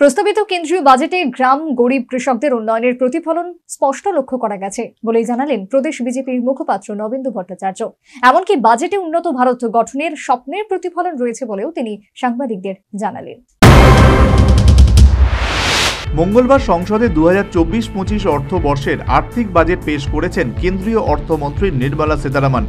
প্রস্তাবিত কেন্দ্রীয় বাজেটে গ্রাম গরিব কৃষকদের উন্নয়নের প্রতিফলন স্পষ্ট লক্ষ্য করা গেছে বলেই জানালেন প্রদেশ বিজেপির মুখপাত্র নবেন্দু ভট্টাচার্য। এমনকি বাজেটে উন্নত ভারত গঠনের স্বপ্নের প্রতিফলন রয়েছে বলেও তিনি সাংবাদিকদের জানালেন। মঙ্গলবার সংসদে 2024-25 অর্থবর্ষের আর্থিক বাজেট পেশ করেছেন কেন্দ্রীয় অর্থমন্ত্রী নির্মলা সীতারামন।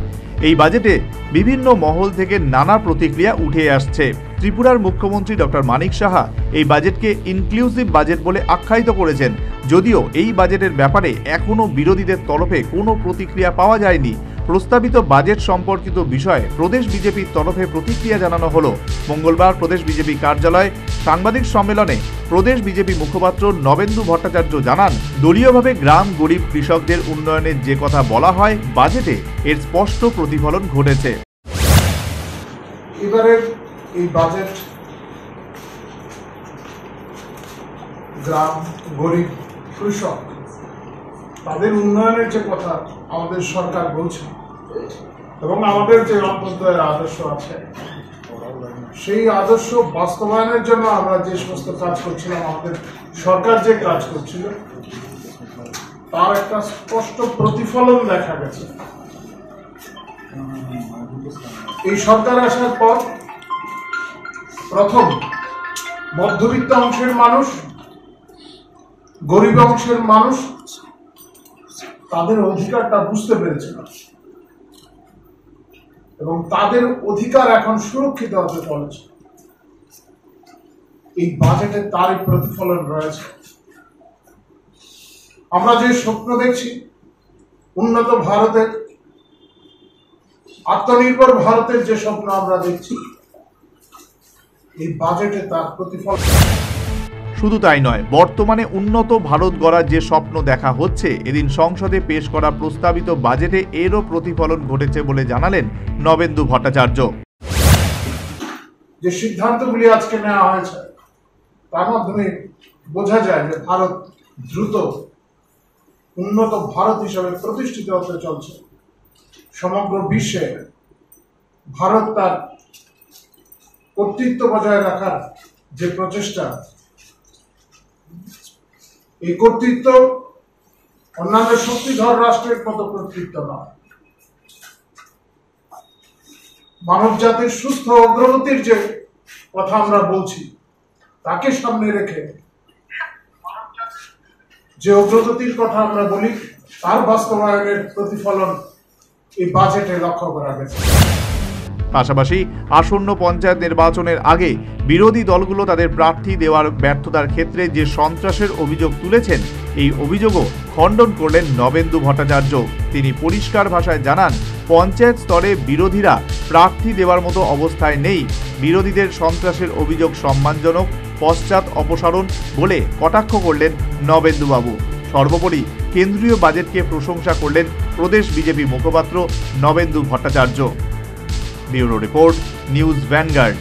এই বাজেটে বিভিন্ন মহল থেকে নানা প্রতিক্রিয়া উঠে আসছে। ত্রিপুরার মুখ্যমন্ত্রী ডক্টর মানিক সাহা এই বাজেটকে ইনক্লুসিভ বাজেট বলে আখ্যায়িত করেছেন। যদিও এই বাজেটের ব্যাপারে এখনও বিরোধীদের তরফে কোনো প্রতিক্রিয়া পাওয়া যায়নি। প্রস্তাবিত বাজেট সম্পর্কিত বিষয়ে প্রদেশ বিজেপির তরফে প্রতিক্রিয়া জানানো হলো। মঙ্গলবার প্রদেশ বিজেপি কার্যালয়ে সাংবাদিক সম্মেলনে প্রদেশ বিজেপি মুখপাত্র নবেন্দু ভট্টাচার্য জানান, দলীয়ভাবে গ্রাম গরিব কৃষকদের উন্নয়নের যে কথা বলা হয় বাজেটে এর স্পষ্ট প্রতিফলন ঘটেছে। এবারের এই বাজেট গ্রাম গরিব কৃষক তাদের উন্নয়নের যে কথা আমাদের সরকার বলছে এবং আমাদের যে অন্তর্দয়ের আদর্শ আছে সেই আদর্শ বাস্তবায়নের জন্য আমরা যে সমস্ত কাজ করছিলাম, আমাদের সরকার যে কাজ করছিল তার একটা স্পষ্ট প্রতিফলন দেখা গেছে। এই সরকার আসার পর প্রথম মধ্যবিত্ত অংশের মানুষ, গরিব অংশের মানুষ তাদের অধিকারটা বুঝতে পেরেছিল এবং তাদের অধিকার এখন সুরক্ষিত হতে চলেছে। এই বাজেটে তারই প্রতিফলন রয়েছে। আমরা যে স্বপ্ন দেখছি উন্নত ভারতের, আত্মনির্ভর ভারতের যে স্বপ্ন আমরা দেখছি, এই বাজেটে তার প্রতিফলন। শুধু তাই নয়, বর্তমানে উন্নত ভারত গড়ার যে স্বপ্ন দেখা হচ্ছে, এদিন সংসদে পেশ করা প্রস্তাবিত বাজেটে এরও প্রতিফলন ঘটেছে বলে জানালেন নবেন্দু ভট্টাচার্য। যে সিদ্ধান্তগুলি আজকে নেওয়া হয়েছে তার মাধ্যমে বোঝা যায় যে ভারত দ্রুত উন্নত ভারত হিসেবে প্রতিষ্ঠিত হতে চলছে। সমগ্র বিশ্বে ভারত তার কর্তৃত্ব বজায় রাখার যে প্রচেষ্টা, এই কর্তৃত্ব অন্যান্য শক্তিধর রাষ্ট্রের মতো কর্তৃত্ব নয়। মানব জাতির সুস্থ অগ্রগতির যে কথা আমরা বলছি তাকে সামনে রেখে যে অগ্রগতির কথা আমরা বলি তার বাস্তবায়নের প্রতিফলন এই বাজেটে লক্ষ্য করা গেছে। পাশাপাশি আসন্ন পঞ্চায়েত নির্বাচনের আগে বিরোধী দলগুলো তাদের প্রার্থী দেওয়ার ব্যর্থতার ক্ষেত্রে যে সন্ত্রাসের অভিযোগ তুলেছেন, এই অভিযোগও খণ্ডন করলেন নবেন্দু ভট্টাচার্য। তিনি পরিষ্কার ভাষায় জানান, পঞ্চায়েত স্তরে বিরোধীরা প্রার্থী দেওয়ার মতো অবস্থায় নেই। বিরোধীদের সন্ত্রাসের অভিযোগ সম্মানজনক, পশ্চাৎ অপসারণ বলে কটাক্ষ করলেন নবেন্দুবাবু। সর্বোপরি কেন্দ্রীয় বাজেটকে প্রশংসা করলেন প্রদেশ বিজেপি মুখপাত্র Nabendu Bhattacharya. Bureau report, news vanguard.